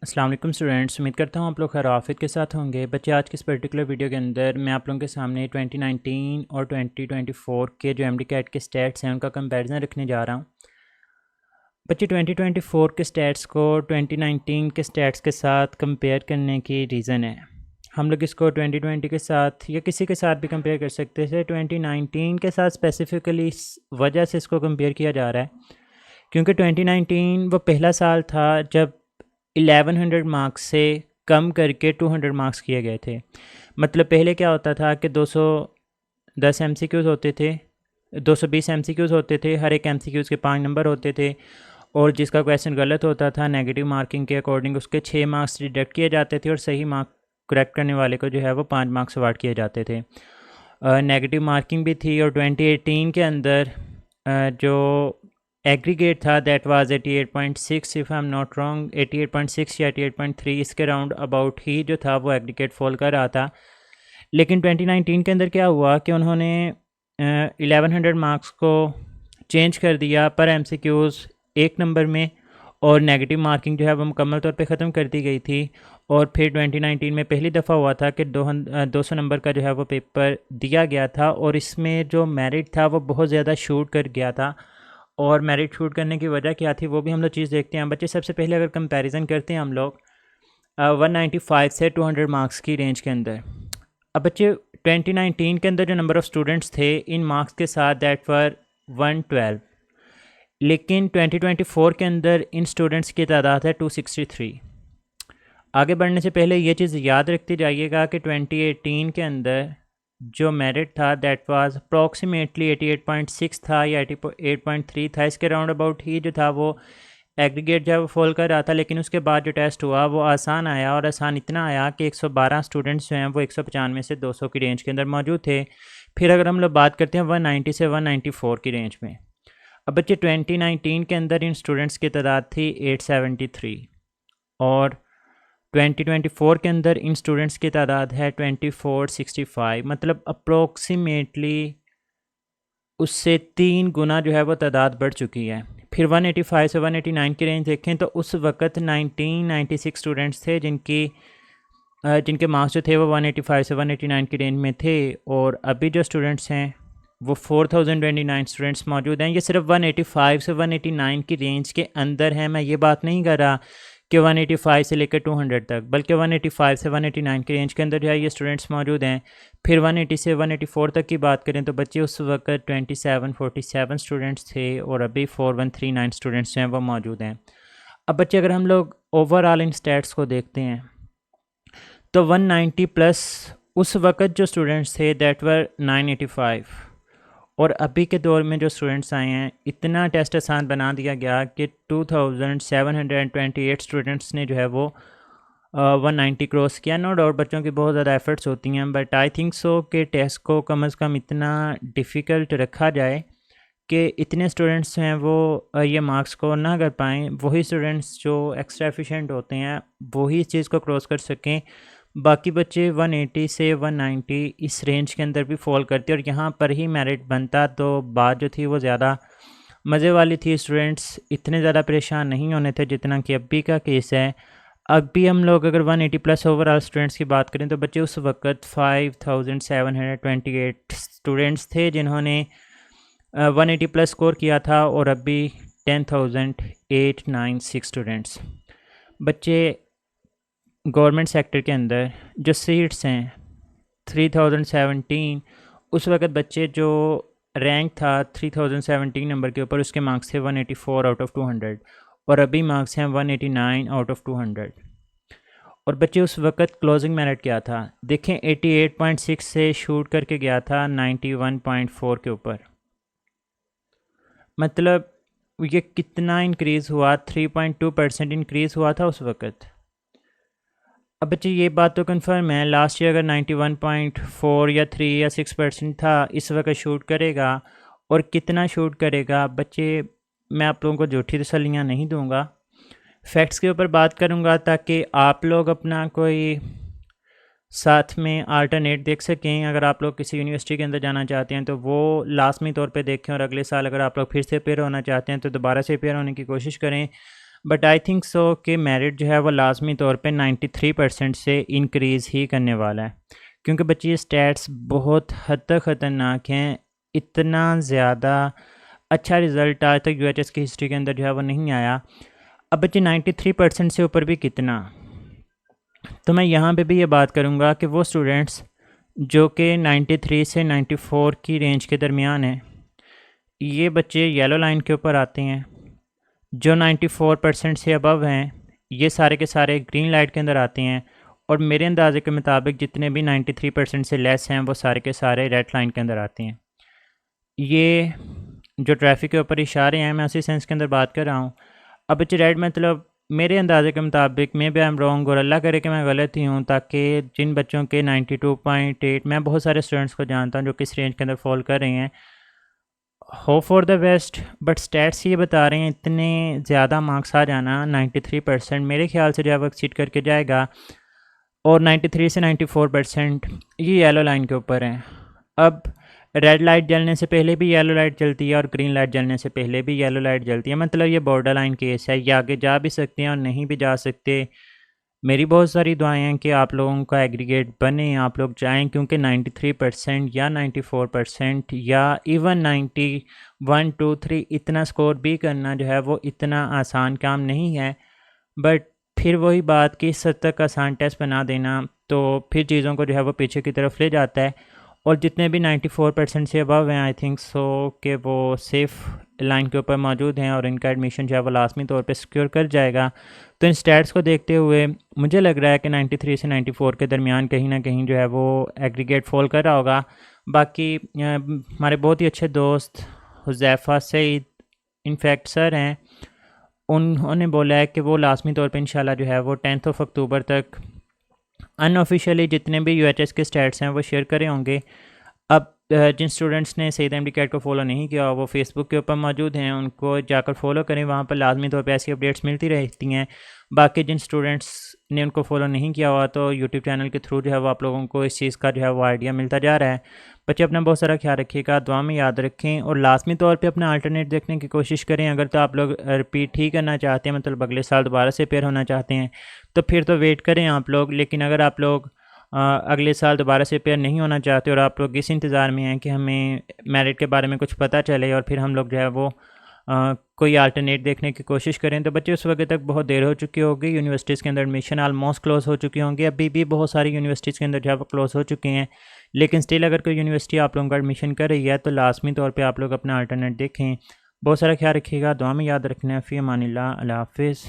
अस्सलाम वालेकुम स्टूडेंट्स, उम्मीद करता हूँ आप लोग खैर आफियत के साथ होंगे। बच्चे, आज की इस पर्टिकुलर वीडियो के अंदर मैं आप लोगों के सामने 2019 और 2024 के जो MD-CAT के स्टैट्स हैं उनका कंपैरिजन रखने जा रहा हूँ। बच्चे, 2024 के स्टैट्स को 2019 के स्टैट्स के साथ कंपेयर करने की रीज़न है, हम लोग इसको 2020 के साथ या किसी के साथ भी कंपेयर कर सकते थे। 2019 के साथ स्पेसिफ़िकली इस वजह से इसको कंपेयर किया जा रहा है क्योंकि 2019 वो पहला साल था जब 1100 मार्क्स से कम करके 200 मार्क्स किए गए थे। मतलब पहले क्या होता था कि 210 MCQs होते थे, 220 MCQs होते थे, हर एक MCQs के 5 नंबर होते थे और जिसका क्वेश्चन गलत होता था नेगेटिव मार्किंग के अकॉर्डिंग उसके 6 मार्क्स डिडक्ट किए जाते थे और सही मार्क करेक्ट करने वाले को जो है वो 5 मार्क्स अवार्ड किए जाते थे। नेगेटिव मार्किंग भी थी और 2018 के अंदर जो एग्रीगेट था that was 88.6 if I am not wrong, 88.6 या 88.3 इसके राउंड अबाउट ही जो था वो एग्रीगेट फॉल कर रहा था। लेकिन 2019 के अंदर क्या हुआ कि उन्होंने 1100 मार्क्स को चेंज कर दिया पर MCQs एक नंबर में और नेगेटिव मार्किंग जो है वो मुकम्मल तौर पे ख़त्म कर दी गई थी। और फिर 2019 में पहली दफ़ा हुआ था कि 200 नंबर का जो है वो पेपर दिया गया था और इसमें जो मेरिट था वो बहुत ज़्यादा शूट कर गया था। और मेरिट शूट करने की वजह क्या थी वो भी हम लोग चीज़ देखते हैं। बच्चे, सबसे पहले अगर कंपैरिजन करते हैं हम लोग 195 से 200 मार्क्स की रेंज के अंदर। अब बच्चे, 2019 के अंदर जो नंबर ऑफ़ स्टूडेंट्स थे इन मार्क्स के साथ दैट वर 112, लेकिन 2024 के अंदर इन स्टूडेंट्स की तादाद है 263। आगे बढ़ने से पहले ये चीज़ याद रखती जाइएगा कि 2018 के अंदर जो मेरिट था दैट वाज अप्रॉक्सीमेटली 88.6 था या 88.3 था, इसके राउंड अबाउट ही जो था वो एग्रीगेट जब फॉल कर रहा था। लेकिन उसके बाद जो टेस्ट हुआ वो आसान आया और आसान इतना आया कि 112 स्टूडेंट्स जो हैं वो 195 से 200 की रेंज के अंदर मौजूद थे। फिर अगर हम लोग बात करते हैं 190 से 194 की रेंज में। अब बच्चे, 2019 के अंदर इन स्टूडेंट्स की तादाद थी 873 और 2024 के अंदर इन स्टूडेंट्स की तादाद है 2465। मतलब अप्रोक्सीमेटली उससे 3 गुना जो है वो तादाद बढ़ चुकी है। फिर 185 से 189 की रेंज देखें तो उस वक़्त 1996 स्टूडेंट्स थे जिनके मार्क्स जो थे वो 185 से 189 की रेंज में थे और अभी जो स्टूडेंट्स हैं वो 4029 स्टूडेंट्स मौजूद हैं। ये सिर्फ 185 से 189 की रेंज के अंदर है। मैं ये बात नहीं कर रहा कि 185 से लेकर 200 तक, बल्कि 185 से 189 की रेंज के अंदर जो है ये स्टूडेंट्स मौजूद हैं। फिर 180 से 184 तक की बात करें तो बच्चे उस वक्त 2747 स्टूडेंट्स थे और अभी 4139 स्टूडेंट्स हैं वो मौजूद हैं। अब बच्चे, अगर हम लोग ओवरऑल इन स्टैट्स को देखते हैं तो 190 प्लस उस वक़्त जो स्टूडेंट्स थे दैट वर 985 और अभी के दौर में जो स्टूडेंट्स आए हैं इतना टेस्ट आसान बना दिया गया कि 2728 स्टूडेंट्स ने जो है वो 190 क्रॉस किया। नो डाउट बच्चों की बहुत ज़्यादा एफ़र्ट्स होती हैं, बट आई थिंक सो कि टेस्ट को कम से कम इतना डिफ़िकल्ट रखा जाए कि इतने स्टूडेंट्स हैं वो ये मार्क्स को ना कर पाएँ। वही स्टूडेंट्स जो एक्स्ट्रा एफिशिएंट होते हैं वही इस चीज़ को क्रॉस कर सकें। बाकी बच्चे 180 से 190 इस रेंज के अंदर भी फॉल करते और यहाँ पर ही मेरिट बनता तो बात जो थी वो ज़्यादा मज़े वाली थी। स्टूडेंट्स इतने ज़्यादा परेशान नहीं होने थे जितना कि अभी का केस है। अब भी हम लोग अगर 180 प्लस ओवरऑल स्टूडेंट्स की बात करें तो बच्चे उस वक़्त 5728 स्टूडेंट्स थे जिन्होंने 180 प्लस स्कोर किया था और अभी 10,896 स्टूडेंट्स। बच्चे, गवर्नमेंट सेक्टर के अंदर जो सीट्स हैं 3017, उस वक़्त बच्चे जो रैंक था 3017 नंबर के ऊपर उसके मार्क्स थे 184 आउट ऑफ 200 और अभी मार्क्स हैं 189 आउट ऑफ 200। और बच्चे, उस वक़्त क्लोजिंग मेरिट क्या था देखें, 88.6 से शूट करके गया था 91.4 के ऊपर। मतलब ये कितना इंक्रीज़ हुआ, 3.2% इंक्रीज़ हुआ था उस वक़्त। अब बच्चे, ये बात तो कंफर्म है लास्ट ईयर अगर 91.4 या 3 या 6% था इस वक्त शूट करेगा और कितना शूट करेगा। बच्चे, मैं आप लोगों को झूठी तसल्लियाँ नहीं दूंगा, फैक्ट्स के ऊपर बात करूंगा ताकि आप लोग अपना कोई साथ में अल्टरनेट देख सकें। अगर आप लोग किसी यूनिवर्सिटी के अंदर जाना चाहते हैं तो वो लाजमी तौर पे देखें और अगले साल अगर आप लोग फिर से पेयर होना चाहते हैं तो दोबारा से पेयर होने की कोशिश करें। बट आई थिंक सो कि मेरिट जो है वो लाजमी तौर पे 93% से इंक्रीज़ ही करने वाला है, क्योंकि बच्चे ये स्टैट्स बहुत हद तक ख़तरनाक हैं। इतना ज़्यादा अच्छा रिज़ल्ट आज तक यूएचएस की हिस्ट्री के अंदर जो है वो नहीं आया। अब बच्चे 93% से ऊपर भी कितना, तो मैं यहाँ पे भी ये बात करूँगा कि वो स्टूडेंट्स जो कि 93 से 94 की रेंज के दरमियान हैं, ये बच्चे येलो लाइन के ऊपर आते हैं। जो 94% से अबव हैं ये सारे के सारे ग्रीन लाइट के अंदर आते हैं, और मेरे अंदाजे के मुताबिक जितने भी 93% से लेस हैं वो सारे के सारे रेड लाइन के अंदर आते हैं। ये जो ट्रैफिक के ऊपर इशारे हैं मैं उसी सेंस के अंदर बात कर रहा हूँ। अब बच्चे रेड मतलब मेरे अंदाजे के मुताबिक maybe I am wrong और अल्लाह करे कि मैं गलत ही हूँ, ताकि जिन बच्चों के 92.8, मैं बहुत सारे स्टूडेंट्स को जानता हूँ जो किस रेंज के अंदर फॉल कर रहे हैं, hope for the best, but stats ये बता रहे हैं इतने ज़्यादा मार्क्स आ जाना 93% मेरे ख्याल से जो है वो एक्सीड करके जाएगा, और 93 से 94% ये येलो लाइन के ऊपर हैं। अब रेड लाइट जलने से पहले भी येलो लाइट जलती है और ग्रीन लाइट जलने से पहले भी येलो लाइट जलती है, मतलब ये बॉर्डर लाइन केस है, ये आगे जा भी सकते हैं और नहीं भी जा सकते। मेरी बहुत सारी दुआएं हैं कि आप लोगों का एग्रीगेट बने, आप लोग जाएं, क्योंकि 93% या 94% या इवन 91, 2, 3 इतना स्कोर भी करना जो है वो इतना आसान काम नहीं है। बट फिर वही बात कि इस हद तक आसान टेस्ट बना देना तो फिर चीज़ों को जो है वो पीछे की तरफ ले जाता है। और जितने भी 94% से अबव हैं आई थिंक सो कि वो सेफ़ लाइन के ऊपर मौजूद हैं और इनका एडमिशन जो है वो लाजमी तौर पे सिक्योर कर जाएगा। तो इन स्टैट्स को देखते हुए मुझे लग रहा है कि 93 से 94 के दरमियान कहीं ना कहीं जो है वो एग्रीगेट फॉल कर रहा होगा। बाकी हमारे बहुत ही अच्छे दोस्त हुज़ैफ़ा सईद इनफैक्ट सर हैं, उन्होंने बोला है कि वो लाजमी तौर पे इंशाल्लाह जो है वो 10 अक्टूबर तक अनऑफिशियली जितने भी यूएचएस के स्टैट्स हैं वो शेयर करे होंगे। अब जिन स्टूडेंट्स ने सईद एमडी कैट को फॉलो नहीं किया वो फेसबुक के ऊपर मौजूद हैं, उनको जाकर फॉलो करें, वहाँ पर लाजमी तौर पे ऐसी अपडेट्स मिलती रहती हैं। बाकी जिन स्टूडेंट्स ने उनको फॉलो नहीं किया हुआ तो यूट्यूब चैनल के थ्रू जो है वो आप लोगों को इस चीज़ का जो है वो आइडिया मिलता जा रहा है। बच्चे अपना बहुत सारा ख्याल रखिएगा, दुआ में याद रखें, और लाजमी तौर पे अपना अल्टरनेट देखने की कोशिश करें। अगर तो आप लोग रिपीट ही करना चाहते हैं, मतलब अगले साल दोबारा से पेयर होना चाहते हैं, तो फिर तो वेट करें आप लोग। लेकिन अगर आप लोग अगले साल दोबारा से पेयर नहीं होना चाहते और आप लोग इस इंतज़ार में हैं कि हमें मेरिट के बारे में कुछ पता चले और फिर हम लोग जो है वो कोई अल्टरनेट देखने की कोशिश करें, तो बच्चे उस वक्त तक बहुत देर हो चुकी होगी। यूनिवर्सिटीज़ के अंदर एडमिशन आलमोस्ट क्लोज़ हो चुकी होंगी, अभी भी बहुत सारी यूनिवर्सिटीज़ के अंदर जो है वो क्लोज़ हो चुके हैं। लेकिन स्टिल अगर कोई यूनिवर्सिटी आप लोगों का एडमिशन कर रही है तो लाजमी तौर पर आप लोग अपना अल्टरनेट देखें। बहुत सारा ख्याल रखिएगा, दुआ में याद रखना है। फ़ी अमानिल्लाह, अल्लाह हाफ़िज़।